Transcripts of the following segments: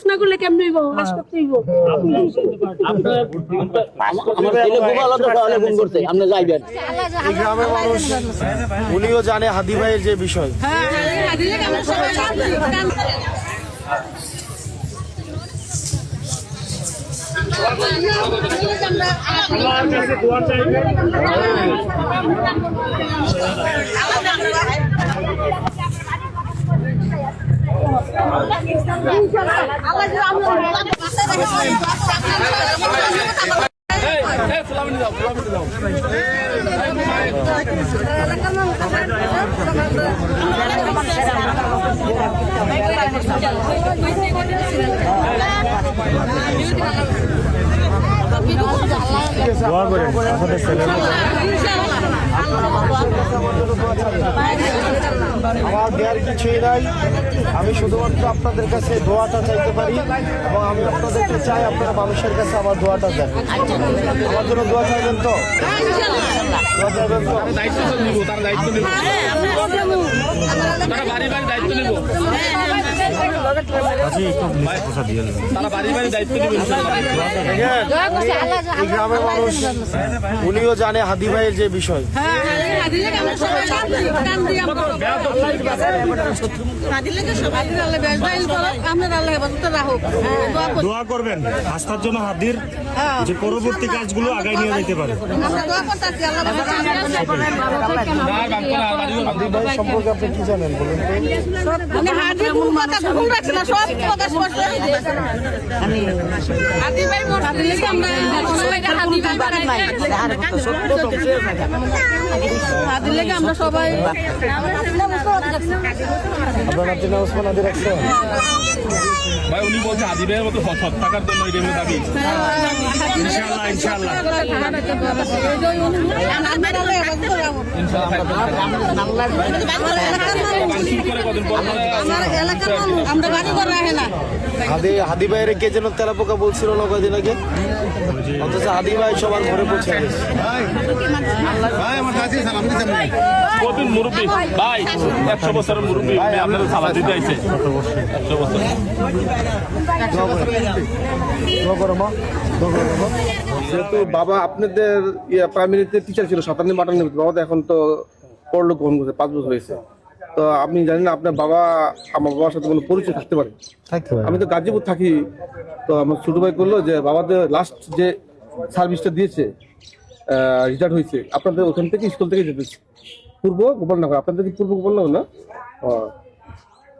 না করলে কেমন হইব? পাস করতে হইব। এই গ্রামের মানুষ উনিও জানে হাদি ভাইয়ের যে বিষয়। আমার দেওয়ার কিছুই নাই, আমি শুধুমাত্র আপনাদের কাছে দোয়াটা চাইতে পারি এবং আমি আপনাদেরকে চাই আপনারা মানুষের কাছে আমার দোয়াটা দেন। আমার জন্য দোয়া চাইবেন তো? দোয়া চাইবেন তো? এই গ্রামের মানুষ উনিও জানে হাদি ভাইয়ের যে বিষয়। দোয়া করবেন আস্থার জন্য হাদির যে পরবর্তী কাজগুলো আগায় নিয়ে যেতে পারে। হাদি ভাই সম্পর্কে আপনি কি জানেন বলুন আমরা সবাই আপনার নাম ওসমান হাদি রাখছেন? ভাই উনি বলছে আদি ভাইয়ের মতো সৎ থাকার জন্য এই দাবি। ইনশাআল্লাহ ইনশাআল্লাহ হাদি ভাইয়ের কে যেন তেলাপোকা বলছিল না কয়দিন আগে, অথচ হাদি ভাই সবার ঘরে পৌঁছে গেছে। কতদিন মুরব্বী ভাই, 100 বছরের মুরব্বী আপনারা সালাদ দিতে আইছে 100 বছর। যেহেতু বাবা আপনাদের প্রাইমারিতে টিচার ছিল 57-58, বাবা তো এখন তো পরলোক গ্রহণ করছে, 5 বছর হয়েছে। তো আপনি জানেন না আপনার বাবা আমার বাবার সাথে কোনো পরিচয় থাকতে পারে? আমি তো গাজীপুর থাকি, তো আমার ছোট ভাই করলো যে বাবাদের লাস্ট যে সার্ভিসটা দিয়েছে, রিটায়ার্ড হয়েছে, আপনাদের ওখান থেকে স্কুল থেকে যেতেছে পূর্ব গোপালনগর। আপনাদের কি পূর্ব গোপালনগর না?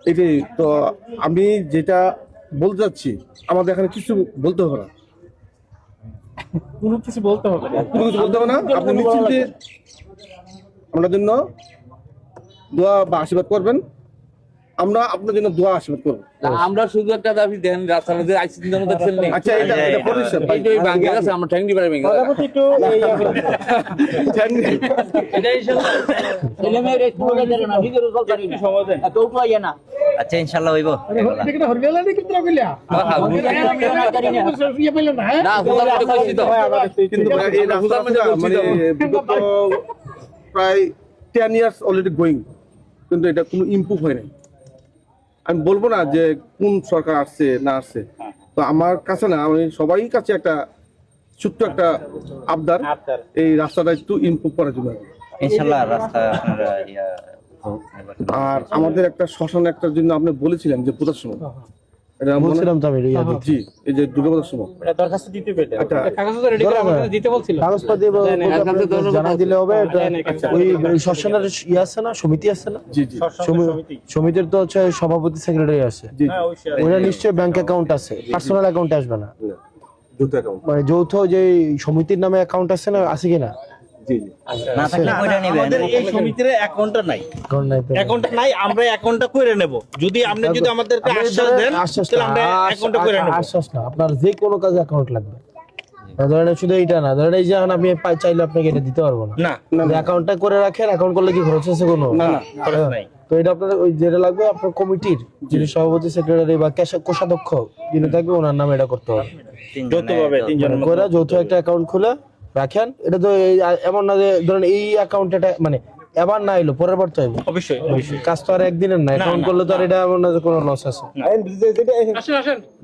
এটাই তো আমি যেটা বলতে চাচ্ছি, আমাদের এখানে কিছু বলতে হবে না, কোনো কিছু বলতে হবে না। আপনি নিশ্চিন্তে আমাদের জন্য দোয়া বা আশীর্বাদ করবেন, আমরা আপনার জন্য দোয়া আশীর্বাদ করবো। আমরা শুধু একটা দাবি দেন, রাস্তাতে আইসিডি জন্য দেখছেন নি? আচ্ছা এটা পরিষ্কার ভাই, এই ভাঙ্গে আছে, আমরা ঠ্যাং দিবারে ভেঙে একটু এটা ইনশাআল্লাহ ছেলে মেয়ের স্কুলে যাবে না, নিজের রেজাল্ট জানি না সময় দেন এত উপায় না। আচ্ছা ইনশাআল্লাহ হইব। না হুদার মধ্যে কইছি তো কিন্তু এই রাস্তা মানে বিগত প্রায় 10 ইয়ার্স অলরেডি গোয়িং, কিন্তু এটা কোনো ইমপ্রুভ হয় নাই। আমি বলবো না যে কোন সরকার আসছে না আসছে, তো আমার কাছে না, আমি সবাই কাছে একটা ছোট্ট একটা আবদার, এই রাস্তাটা একটু ইমপ্রুভ করার জন্য ইনশাআল্লাহ রাস্তা আর আমাদের একটা শ্মশান একটার জন্য আপনি বলেছিলেন যে পূজার সময়, এটা বলছিলাম তো আমি, জি এই যে দুর্গাপূজার সময় এটা দরখাস্ত দিতে পেতে একটা কাগজ তো রেডি করে আমাদের দিতে বলছিল, কাগজপত্র জানা দিলে হবে। ওই শ্মশানের ইয়ে আছে না, সমিতি আছে না? জি জি সমিতির তো হচ্ছে সভাপতি সেক্রেটারি আছে, জি ওরা নিশ্চয়ই ব্যাংক অ্যাকাউন্ট আছে, পার্সোনাল অ্যাকাউন্টে আসবে না, মানে যৌথ যে সমিতির নামে অ্যাকাউন্ট আছে না, আছে কিনা? জি জি না থাকলে কইরা নেবেন। আমাদের এই সমিতির অ্যাকাউন্টটা নাই, অ্যাকাউন্টটা নাই, আমরা অ্যাকাউন্টটা করে নেব। যদি আপনি যদি আমাদেরকে আশ্বাস দেন তাহলে আমরা অ্যাকাউন্টটা করে নেব। আশ্বাস না, আপনার যে কোনো কাজে অ্যাকাউন্ট লাগবে। ধরেন শুধু এইটা না, ধরেন এই যে এখন আমি চাইলে আপনাকে এটা দিতে পারবো না, অ্যাকাউন্টটা করে রাখেন। অ্যাকাউন্ট করলে কি খরচ আছে কোনো? না খরচ নাই। তো এটা আপনার ওই যেটা লাগবে আপনার কমিটির যিনি সভাপতি সেক্রেটারি বা কোষাধ্যক্ষ যিনি থাকবে ওনার নামে এটা করতে হবে। যৌথভাবে তিনজনের করে যৌথ একটা অ্যাকাউন্ট খুলে রাখেন। এটা তো এমন না যে ধরেন এই অ্যাকাউন্টে মানে এবার না এলো পরের বার তো আইবো অবশ্যই অবশ্যই কাজ তো আর একদিনের না অ্যাকাউন্ট করলে তো আর এটা এমন না যে কোনো লস আছে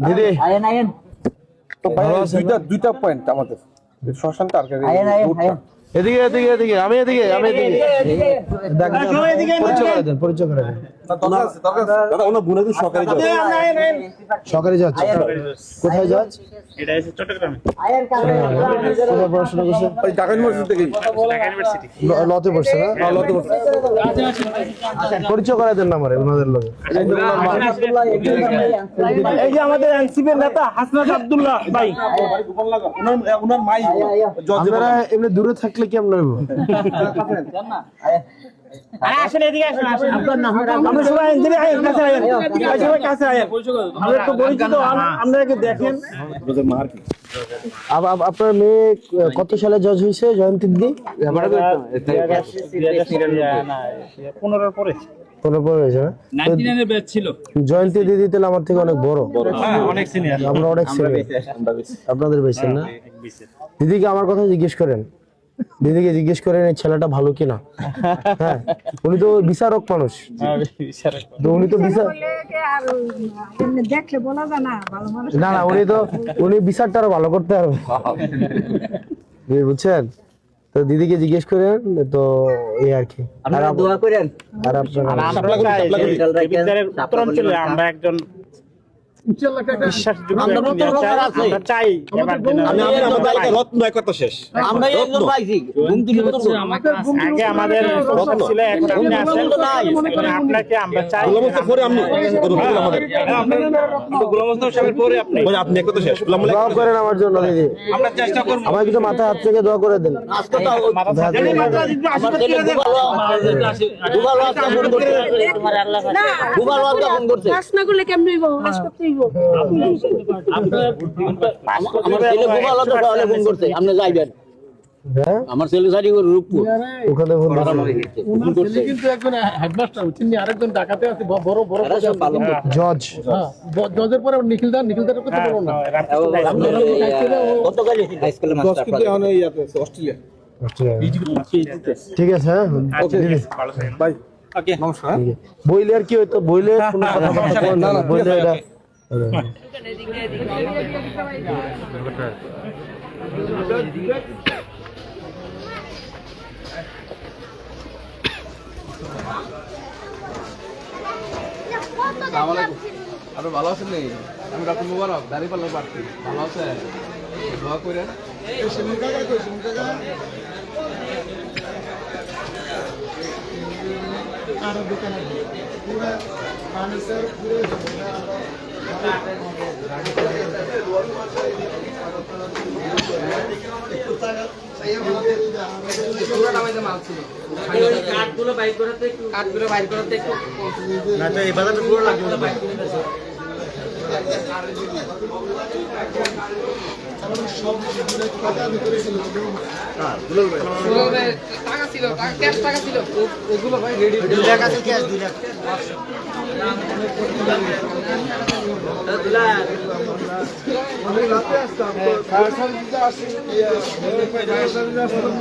দিদি ভালো আছেন না? দুইটা পয়েন্ট আমাদের শ্মশানটা আর এদিকে এদিকে এদিকে আমি এদিকে পরিচয় করে দেন দাদা ওনার বোনের সরকারি জব সরকারি যাচ্ছে কোথায় যাচ্ছে এটা হচ্ছে চট্টগ্রামে কোথায় পড়াশোনা করছে ওই ঢাকা ইউনিভার্সিটি থেকে ঢাকা ইউনিভার্সিটি লতে পড়ছে না লতে পড়ছে পরিচয় করে দেন না আমারে ওনাদের লগে এই যে আমাদের এনসিপির নেতা হাসনাত আব্দুল্লাহ ভাই ওনার মাই আপনারা এমনি দূরে থাকলে কেমন হইব আসেন এদিকে আসেন আমরা সবাই এদিকে আয়েন কাছে আয়েন সবাই কাছে আয়েন আমরা তো পরিচিত আপনারা দেখেন আপনার মেয়ে কত সালে জজ হয়েছে জয়ন্তী দিদি 15 পরে 15 হয়েছে না 99 ব্যাচ ছিল জয়ন্তী দিদি তাহলে আমার থেকে অনেক বড় অনেক সিনিয়র আমরা অনেক সিনিয়র আপনাদের বেশি না দিদিকে আমার কথা জিজ্ঞেস করেন দিদিকে জিজ্ঞেস করেন এই ছেলেটা ভালো কিনা হ্যাঁ উনি তো বিচারক মানুষ তো উনি তো বিচার দেখলে বলা যায় না ভালো মানুষ না না উনি বিচারটা আরো ভালো করতে পারবে বুঝছেন তো দিদিকে জিজ্ঞেস করেন তো এই আর কি আপনারা দোয়া করেন আর আপনারা আমরা একজন বিশ্বাসযোগ্য আমরা চাই এবার আমরা একজন পাইছি ঘুম থেকে আগে আমাদের ছিল এখন আপনি আছেন এখন আপনাকে আমরা চাই দোয়া করেন আমার জন্য দিদি আমার কিছু মাথায় হাত থেকে দোয়া করে দেন কাজ না করলে কেমন হইব কাজ করতে হইব হ্যাঁ আমার ছেলে সারি রূপপুর ওখানে কিন্তু একজন হেডমাস্টার তিনি আরেকজন ঢাকাতে আছে বড় বড় জজ জজের পরে নিখিলদার কথা বলো না অস্ট্রেলিয়া ঠিক আছে হ্যাঁ বাই নমস্কার বইলে আর কি হইতো বইলে কোনো কথাবার্তা বলেন না বইলে এটা আরো ভালো আছেন নাকি আমি ডক্টর মুবারক দাঁড়িপাল্লার প্রার্থী ভালো আছেন দোয়া করেন কাঠগুলো বাইর করাতে একটু না তো এই বাজারটা পুরো লাগবে না ভাই টাকা ছিল ক্যাশ টাকা ছিল ওগুলো ভাই রেডি 2 লাখ আছে ক্যাশ 2 লাখ আমি রাতে আসতাম ফায়ার সার্ভিসে আসি ফায়ার সার্ভিসে আসতাম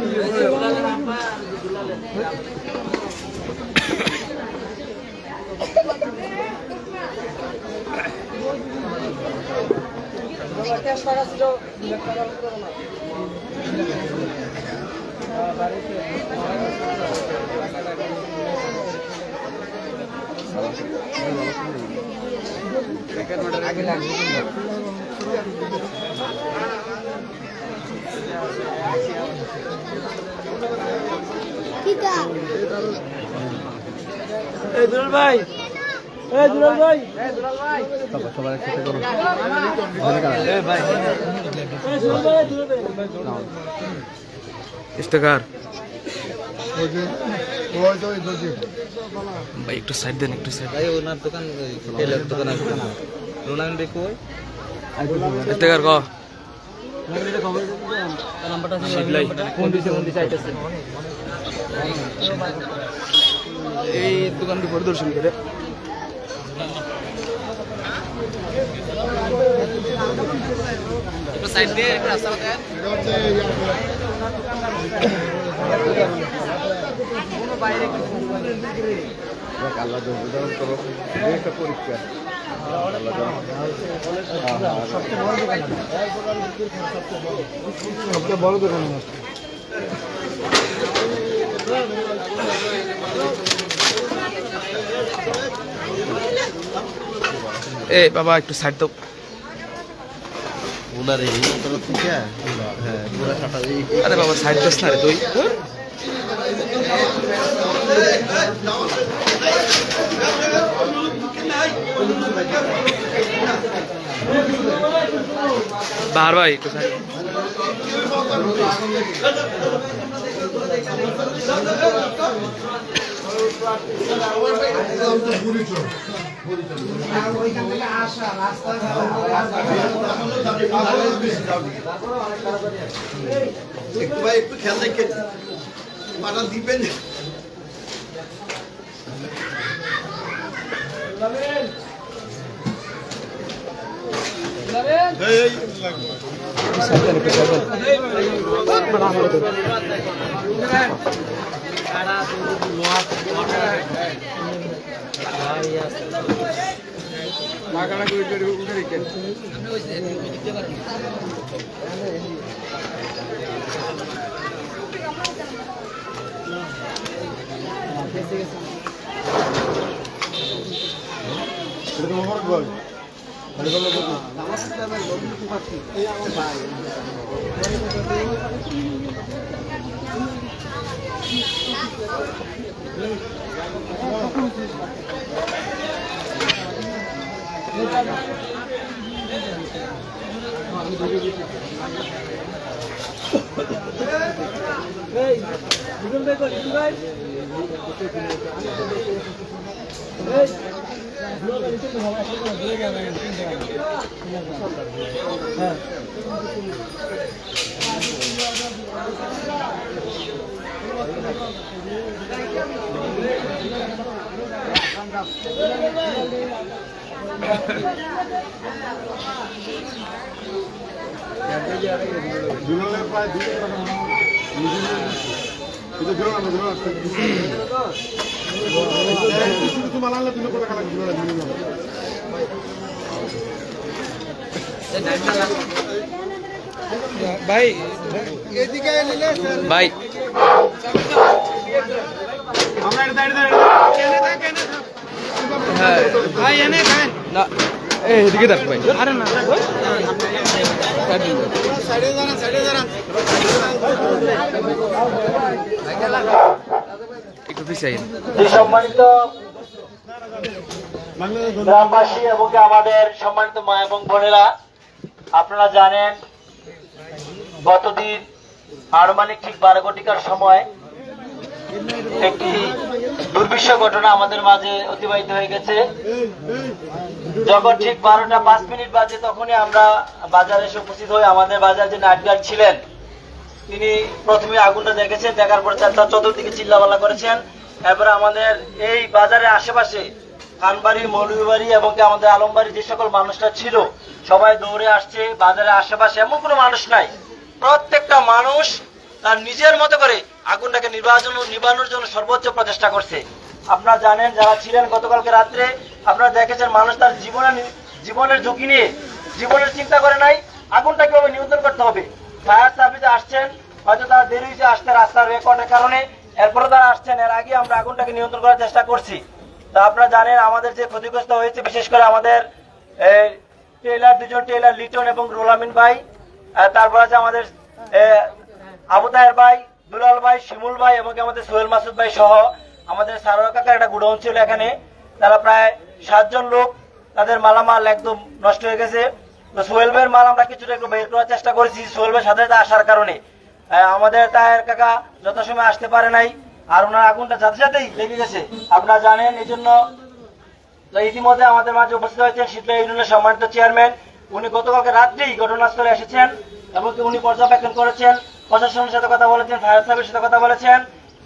ক্যাশ টাকা ছিল 2 লাখ টাকা আগে লাগবে এই দুলাল ভাই সবার একসাথে করো ইস্তেকার ভাই একটু সাইড দেন একটু সাইড ভাই ওনার দোকান তেলের দোকান আছে রোনান বে কই ইস্তেকার ক নাম্বারটা শিবলাই ফোন দিছে আইতাছে এই দোকানটি পরিদর্শন করে একটু সাইড দিয়ে একটু রাস্তা দেন আল্লাহ উদাহরণ করো একটা পরীক্ষা সবচেয়ে বড় দোকান এই বাবা একটু সাইড দাও। আরে বাবা সাইড দাস না রে তুই। বাহার ভাই একটু সাইড। একটু খেয়াল রেখে পাটা দিবেন। ভাই ভাই হ্যাঁ না এদিকে দেখ ভাই। আরে না একটু পিছিয়ে সম্মানিত গ্রামবাসী এবং আমাদের সম্মানিত মা এবং বোনেরা, আপনারা জানেন গতদিন আনুমানিক ঠিক 12 ঘটিকার সময় একটি দুর্বিষহ ঘটনা আমাদের মাঝে অতিবাহিত হয়ে গেছে। যখন ঠিক 12টা 5 মিনিট বাজে তখনই আমরা বাজারে এসে উপস্থিত হই। আমাদের বাজারে যে নাইট গার্ড ছিলেন তিনি প্রথমে আগুনটা দেখেছেন, দেখার পর তার চতুর্দিকে চিল্লাপাল্লা করেছেন। এরপরে আমাদের এই বাজারের আশেপাশে খানবাড়ি, মৌলভীবাড়ি এবং আমাদের আলমবাড়ি যে সকল মানুষরা ছিল সবাই দৌড়ে আসছে। বাজারের আশেপাশে এমন কোনো মানুষ নাই, প্রত্যেকটা মানুষ তার নিজের মতো করে আগুনটাকে নিবানোর জন্য সর্বোচ্চ প্রচেষ্টা করছে। আপনারা জানেন, যারা ছিলেন গতকালকে রাত্রে আপনারা দেখেছেন মানুষ তার জীবনের ঝুঁকি নিয়ে জীবনের চিন্তা করে নাই আগুনটা কিভাবে নিয়ন্ত্রণ করতে হবে। ফায়ার সার্ভিসে আসছেন, হয়তো তারা দেরি হয়েছে আসতে রাস্তার রেকর্ডের কারণে, এরপরে তারা আসছেন। এর আগে আমরা আগুনটাকে নিয়ন্ত্রণ করার চেষ্টা করছি। তা আপনারা জানেন আমাদের যে ক্ষতিগ্রস্ত হয়েছে, বিশেষ করে আমাদের দুজন টেইলার লিটন এবং রোলামিন ভাই, তারপর আছে আমাদের আবু তাহের ভাই, দুলাল ভাই, শিমুল ভাই এবং আমাদের সোহেল মাসুদ ভাই সহ আমাদের সারোয়ার কাকার একটা গুডাউন ছিল এখানে। তারা প্রায় 7 জন লোক, তাদের মালামাল একদম নষ্ট হয়ে গেছে। তো সোহেল ভাইয়ের মাল আমরা কিছুটা একটু বের করার চেষ্টা করেছি সোহেল ভাই সাথে আসার কারণে। আমাদের তাহের কাকা যথাসময় আসতে পারে নাই, আর ওনার আগুনটা সাথে সাথেই লেগে গেছে আপনারা জানেন। এই জন্য ইতিমধ্যে আমাদের মাঝে উপস্থিত হয়েছেন শীতলা ইউনিয়নের সম্মানিত চেয়ারম্যান। উনি গতকালকে রাত্রেই ঘটনাস্থলে এসেছেন এবং উনি পর্যবেক্ষণ করেছেন, প্রশাসনের সাথে কথা বলেছেন, ফায়ার সার্ভিসের সাথে কথা বলেছেন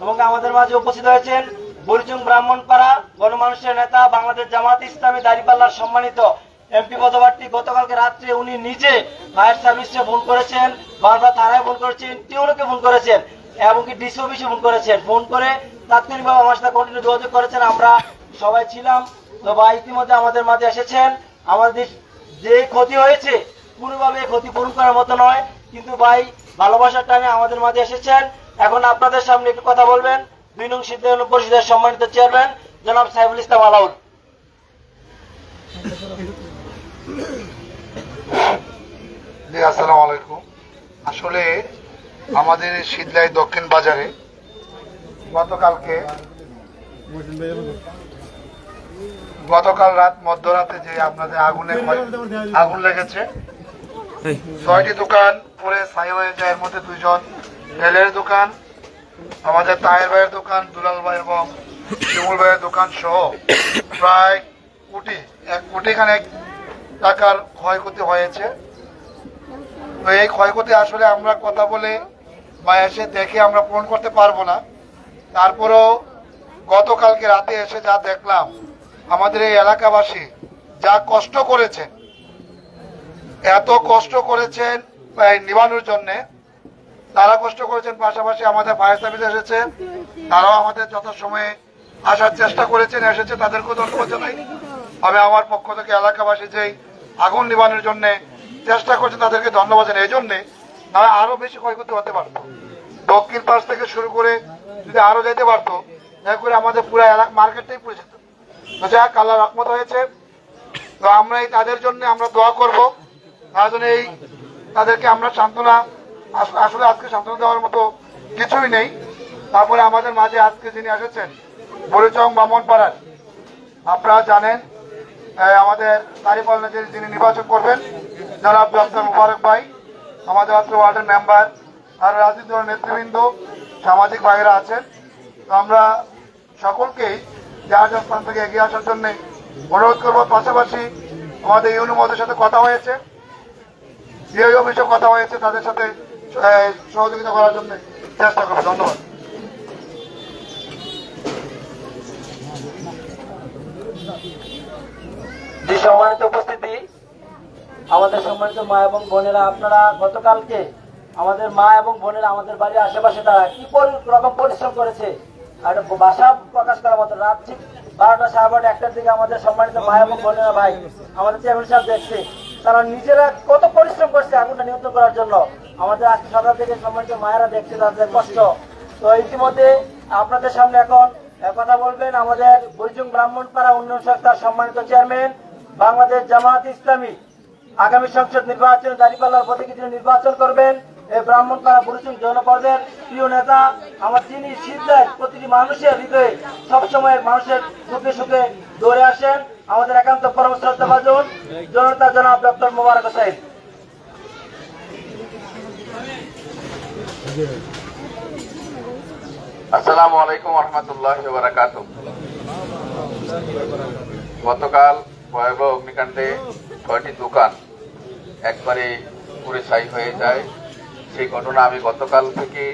এবং আমাদের মাঝে উপস্থিত হয়েছেন বুড়িচুং ব্রাহ্মণপাড়া গণমানুষের নেতা, বাংলাদেশ জামাত ইসলামী দাঁড়িপাল্লার সম্মানিত এমপি পদপ্রার্থী। গতকালকে রাত্রে উনি নিজে ফায়ার সার্ভিসে ফোন করেছেন, বারবার থানায় ফোন করেছেন, টিউনোকে ফোন করেছেন, এমনকি ডিসি অফিসে ফোন করেছেন। ফোন করে তাৎক্ষণিকভাবে আমার সাথে কন্টিনিউ যোগাযোগ করেছেন, আমরা সবাই ছিলাম। তো ভাই ইতিমধ্যে আমাদের মাঝে এসেছেন। আমাদের যে ক্ষতি হয়েছে পুরোভাবে ক্ষতিপূরণ করার মতো নয়, কিন্তু ভাই ভালোবাসার টানে আমাদের মাঝে এসেছেন। এখন আপনাদের সামনে একটু কথা বলবেন 2 নং সিদ্ধান্ত পরিষদের সম্মানিত চেয়ারম্যান জনাব সাইফুল ইসলাম আলাউল। আসসালামু আলাইকুম। আসলে আমাদের শীতলাই দক্ষিণ বাজারে গতকাল রাত মধ্যরাতে যে আপনাদের আগুন লেগেছে, 6টি দোকান পুড়ে ছাই হয়ে যায়। এর মধ্যে 2 জন তেলের দোকান, আমাদের তাহের ভাইয়ের দোকান, দুলাল ভাই এবং শিমুল ভাইয়ের দোকান সহ প্রায় 1 কোটি খানেক টাকার ক্ষয়ক্ষতি হয়েছে। তো এই ক্ষয়ক্ষতি আসলে আমরা কথা বলে বা এসে দেখে আমরা পূরণ করতে পারবো না। তারপরেও গতকালকে রাতে এসে যা দেখলাম, আমাদের এই এলাকাবাসী যা কষ্ট করেছেন, এত কষ্ট করেছেন নিবানোর জন্য, তারা কষ্ট করেছেন। পাশাপাশি আমাদের ফায়ার সার্ভিস এসেছে, তারাও আমাদের যথাসময়ে আসার চেষ্টা করেছেন, এসেছে, তাদেরকেও ধন্যবাদ জানাই। আমি আমার পক্ষ থেকে এলাকাবাসী যেই আগুন নিবানোর জন্য চেষ্টা করছে তাদেরকে ধন্যবাদ জানাই। এই জন্যে না আরো বেশি ক্ষয়ক্ষতি হতে পারতো, দক্ষিণ পাশ থেকে শুরু করে যদি আরো যেতে পারতো, দয়া করে আমাদের পুরো এলাকা মার্কেটটাই পুড়ে যেত। তো যাক, আল্লাহ রহমত হয়েছে। তো আমরা এই তাদের জন্য আমরা দোয়া করবো, তার জন্য এই তাদেরকে আমরা সান্ত্বনা, আসলে আজকে সান্ত্বনা দেওয়ার মতো কিছুই নেই। তারপরে আমাদের মাঝে আজকে যিনি এসেছেন বরিচং ব্রাহ্মণপাড়ার, আপনারা জানেন আমাদের দাঁড়িপাল্লা নেতার যিনি নির্বাচন করবেন জনাব ডক্টর মুবারক ভাই, আমাদের অত্র ওয়ার্ডের মেম্বার, আর রাজনৈতিক দলের নেতৃবৃন্দ, সামাজিক ভাইয়েরা আছেন। তো আমরা সকলকেই যার যার স্থান থেকে এগিয়ে আসার জন্য অনুরোধ করবো। পাশাপাশি আমাদের ইউনিয়নের সাথে কথা হয়েছে, ডিআই অফিসেও কথা হয়েছে, তাদের সাথে সহযোগিতা করার জন্য চেষ্টা করবো। ধন্যবাদ। যে সম্মানিত উপস্থিতি, আমাদের সম্মানিত মা এবং বোনেরা, আপনারা গতকালকে আমাদের মা এবং বোনেরা আমাদের বাড়ির আশেপাশে তারা কি রকম পরিশ্রম করেছে আর বাসা প্রকাশ করার মতো। রাত ঠিক 12টা, 12:30, 1টার দিকে আমাদের সম্মানিত মা এবং বোনেরা, ভাই আমাদের চেয়ারম্যান সাহেব দেখছে, তারা নিজেরা কত পরিশ্রম করছে আগুনটা নিয়ন্ত্রণ করার জন্য। আমাদের আজকে সকাল থেকে সম্মানিত মায়েরা দেখছে তাদের কষ্ট। তো ইতিমধ্যে আপনাদের সামনে এখন কথা বলবেন আমাদের বরিচং ব্রাহ্মণপাড়া উন্নয়ন সংস্থার সম্মানিত চেয়ারম্যান, বাংলাদেশ জামায়াত ইসলামী আগামী সংসদ নির্বাচনে দাঁড়িপাল্লার প্রতীকে যিনি নির্বাচন করবেন, এই ব্রাহ্মণপাড়া বরিচং জনপদের প্রিয় নেতা, আমার যিনি শীতলায় প্রতিটি মানুষের হৃদয়ে সবসময় মানুষের সুখে সুখে দৌড়ে আসেন, আমাদের একান্ত পরম শ্রদ্ধাভাজন জনতা জনাব ডক্টর মোবারক হোসেন। আসসালামু আলাইকুম রহমতুল্লাহি ওয়া বারাকাতুহু। গতকাল ভয়াবহ অগ্নিকাণ্ডে 6টি দোকান একবারে পুড়ে ছাই হয়ে যায়। সেই ঘটনা আমি গতকাল থেকে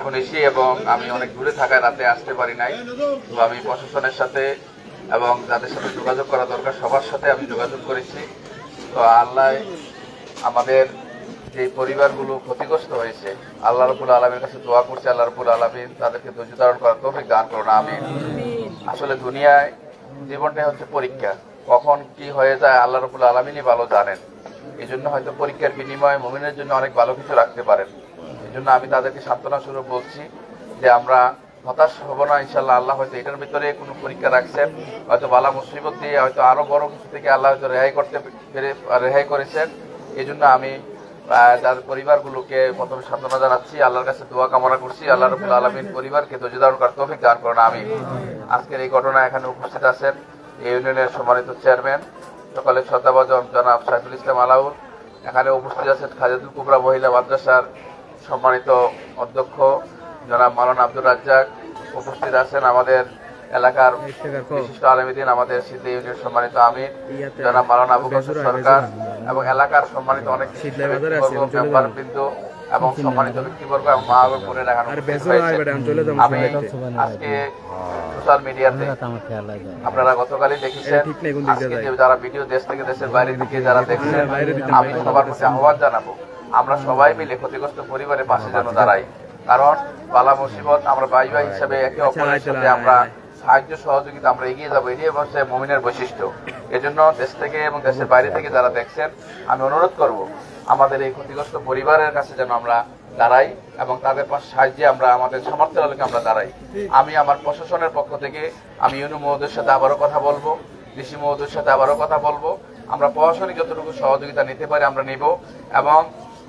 শুনেছি এবং আমি অনেক দূরে থাকায় রাতে আসতে পারি নাই। তো আমি প্রশাসনের সাথে এবং যাদের সাথে যোগাযোগ করা দরকার সবার সাথে আমি যোগাযোগ করেছি। তো আল্লাহ আমাদের যে পরিবারগুলো ক্ষতিগ্রস্ত হয়েছে, আল্লাহ রাব্বুল আলামিনের কাছে দোয়া করছি, আল্লাহ রাব্বুল আলামিন তাদেরকে ধৈর্য ধারণ করার তৌফিক দান করুন, আমিন। আসলে দুনিয়ায় জীবনটাই হচ্ছে পরীক্ষা, কখন কি হয়ে যায় আল্লাহ রাব্বুল আলামিনই ভালো জানেন। এই জন্য হয়তো পরীক্ষার বিনিময়ে মুমিনের জন্য অনেক ভালো কিছু রাখতে পারেন। এই জন্য আমি তাদেরকে সান্ত্বনা স্বরূপ বলছি যে আমরা হতাশ হব না, ইনশাল্লাহ। আল্লাহ হয়তো এটার ভিতরে কোনো পরীক্ষা রাখছেন, হয়তো বালা মুসিবত দিয়ে হয়তো আরো বড় কিছু থেকে আল্লাহ হয়তো রেহাই করেছেন। এই জন্য আমি যাদের পরিবারগুলোকে প্রথমে সান্ত্বনা জানাচ্ছি, আল্লাহর কাছে দোয়া কামনা করছি, আল্লাহ রাব্বুল আলামিন পরিবারকে ধৈর্য ধারণ করার তৌফিক দান করুন, আমিন। আজকের এই ঘটনা এখানে উপস্থিত আছেন এই ইউনিয়নের সম্মানিত চেয়ারম্যান, সকালে শ্রদ্ধাভাজন জনাব সাইফুল ইসলাম আলাউল, এখানে উপস্থিত আছেন খাদিজাতুল কুবরা মহিলা মাদ্রাসার সম্মানিত অধ্যক্ষ জনাব মাওলানা আব্দুর রাজ্জাক, উপস্থিত আছেন আমাদের এলাকার বিশিষ্ট আলেমীদ্বীন, আমাদের সিদ্ধি ইউনিয়নের সম্মানিত আমির জনাব মাওলানা আবু বকর সরকার এবং এলাকার সম্মানিত অনেক মেম্বারবৃন্দ এবং সম্মানিত ব্যক্তিবর্গ এবং মা এবং বোনেরা এখানে আমি আজকে সোশ্যাল মিডিয়াতে আপনারা গতকালই দেখেছেন, আজকে যে যারা ভিডিও দেশ থেকে দেশের বাইরে থেকে যারা দেখছেন, আমি সবার প্রতি আহ্বান জানাবো আমরা সবাই মিলে ক্ষতিগ্রস্ত পরিবারের পাশে যেন দাঁড়াই। কারণ বালা মুসিবত আমরা ভাই ভাই হিসাবে একে অপরের সাথে আমরা সাহায্য সহযোগিতা আমরা এগিয়ে যাবো, এটাই হচ্ছে মুমিনের বৈশিষ্ট্য। এজন্য দেশ থেকে এবং দেশের বাইরে থেকে যারা দেখছেন, আমি অনুরোধ করব আমাদের এই ক্ষতিগ্রস্ত পরিবারের কাছে যেন আমরা দাঁড়াই এবং তাদের পাশে সাহায্যে আমরা আমাদের সামর্থ্যের আলোকে আমরা দাঁড়াই। আমি আমার প্রশাসনের পক্ষ থেকে আমি ইউনু মহোদয়ের সাথে আবারও কথা বলবো, ডিসি মহোদয়ের সাথে আবারও কথা বলবো। আমরা প্রশাসনিক যতটুকু সহযোগিতা নিতে পারি আমরা নিব এবং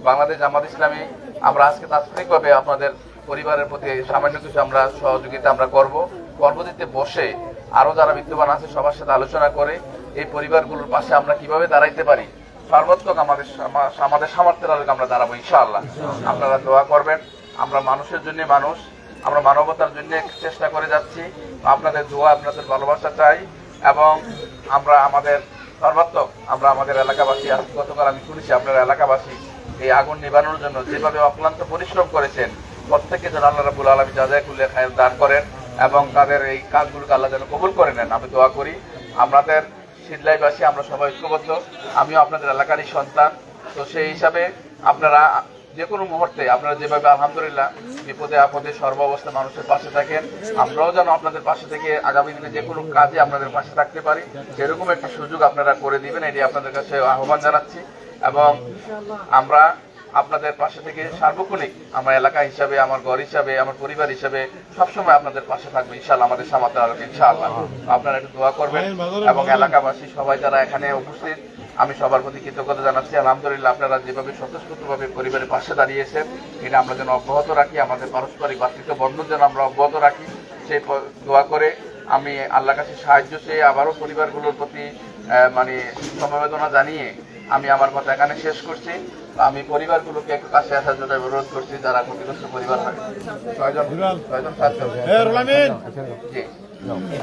বাংলাদেশ জামাত ইসলামী আমরা আজকে তাৎক্ষণিকভাবে আপনাদের পরিবারের প্রতি সামান্য কিছু আমরা সহযোগিতা আমরা করব। কর্মদিতে বসে আরো যারা বিদ্যমান আছে সবার সাথে আলোচনা করে এই পরিবারগুলোর পাশে আমরা কিভাবে দাঁড়াইতে পারি সর্বাত্মক আমাদের সামর্থ্যের আলোকে আমরা দাঁড়াবো ইনশাআল্লাহ। আপনারা দোয়া করবেন। আমরা মানুষের জন্য মানুষ, আমরা মানবতার জন্য চেষ্টা করে যাচ্ছি। আপনাদের দোয়া, আপনাদের ভালোবাসা চাই এবং আমরা আমাদের সর্বাত্মক আমরা আমাদের এলাকাবাসী, গতকাল আমি শুনেছি আপনারা এলাকাবাসী এই আগুন নিবানোর জন্য যেভাবে অক্লান্ত পরিশ্রম করেছেন, প্রত্যেককে যেন আল্লাহ রাব্বুল আলামিন জাযাকুল্লাহ খায়র দান করেন এবং তাদের এই কাজগুলোকে আল্লাহ যেন কবুল করে নেন। আমি দোয়া করি আমাদের শীতলাইবাসী আমরা সবাই ঐক্যবদ্ধ, আমিও আপনাদের এলাকারই সন্তান, তো সেই হিসাবে আপনারা যে কোনো মুহূর্তে আপনারা যেভাবে আলহামদুলিল্লাহ বিপদে আপদে সর্বাবস্থা মানুষের পাশে থাকেন, আমরাও যেন আপনাদের পাশে থেকে আগামী দিনে যে কোনো কাজে আপনাদের পাশে থাকতে পারি সেরকম একটা সুযোগ আপনারা করে দিবেন, এটি আপনাদের কাছে আহ্বান জানাচ্ছি। এবং আমরা আপনাদের পাশে থেকে সার্বক্ষণিক আমার এলাকা হিসাবে, আমার ঘর হিসাবে, আমার পরিবার হিসাবে সবসময় আপনাদের পাশে থাকবো ইনশাআল্লাহ, আমাদের সামর্থ্য আলোকে ইনশাআল্লাহ। আপনারা একটু দোয়া করবেন এবং এলাকাবাসী সবাই যারা এখানে উপস্থিত আমি সবার প্রতি কৃতজ্ঞতা জানাচ্ছি। আলহামদুলিল্লাহ আপনারা যেভাবে স্বতঃস্ফূর্তভাবে পরিবারের পাশে দাঁড়িয়েছেন এটা আমরা যেন অব্যাহত রাখি, আমাদের পারস্পরিক ভাতৃত্ব বন্ধন যেন আমরা অব্যাহত রাখি সেই দোয়া করে আমি আল্লাহর কাছে সাহায্য চেয়ে আবারও পরিবারগুলোর প্রতি সমবেদনা জানিয়ে আমি আমার কথা এখানে শেষ করছি। আমি পরিবারগুলোকে একটু কাছে আসার জন্য অনুরোধ করছি যারা ক্ষতিগ্রস্ত পরিবার হয়,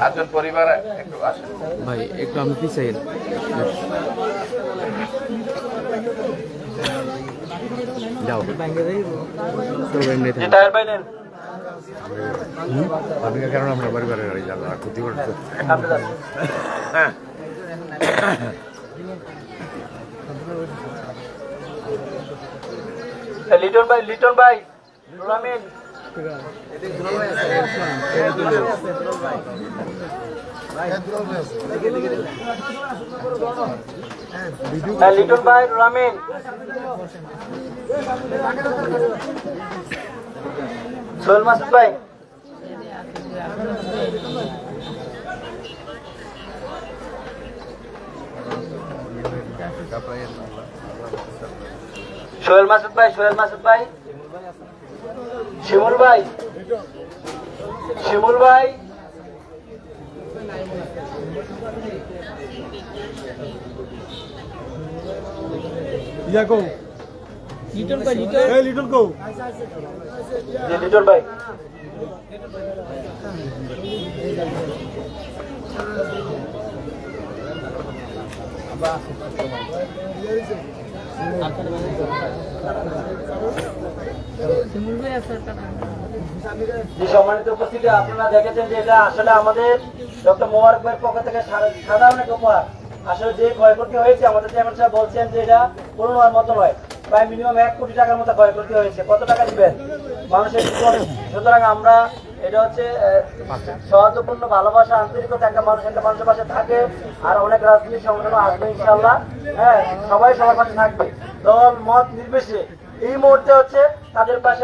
7জন পরিবার একটু আসেন ভাই, একটু আমি পিছাই যাও কারণ আমরা পরিবারের ক্ষতি করতে লিটন ভাই রুলামিন লিটন ভাই রুলামিন সোহেল মাসুদ ভাই সোহেল মাসুদ ভাই শিমুল ভাই লিটন ভাই সম্মানিত উপস্থিতি, আপনারা দেখেছেন যে এটা আসলে আমাদের ডক্টর মোবারক ভাইয়ের পক্ষ থেকে সাধারণ এক উপহার। আসলে যে ক্ষয়ক্ষতি হয়েছে আমাদের চেয়ারম্যান সাহেব বলছেন যে এটা পূরণ হওয়ার মতো নয়, প্রায় মিনিমাম 1 কোটি টাকার মতো ক্ষয়ক্ষতি হয়েছে। কত টাকা দিবেন মানুষের জীবন? সুতরাং আমরা এটা হচ্ছে সহযোগপূর্ণ ভালোবাসা, আন্তরিকতা, একটা মানুষের পাশে থাকে আর অনেক রাজনৈতিক সংগঠন আসবে ইনশাআল্লাহ। হ্যাঁ, সবাই সবার পাশে থাকবে, দল মত নির্বিশেষে এই মুহূর্তে হচ্ছে তাদের পাশে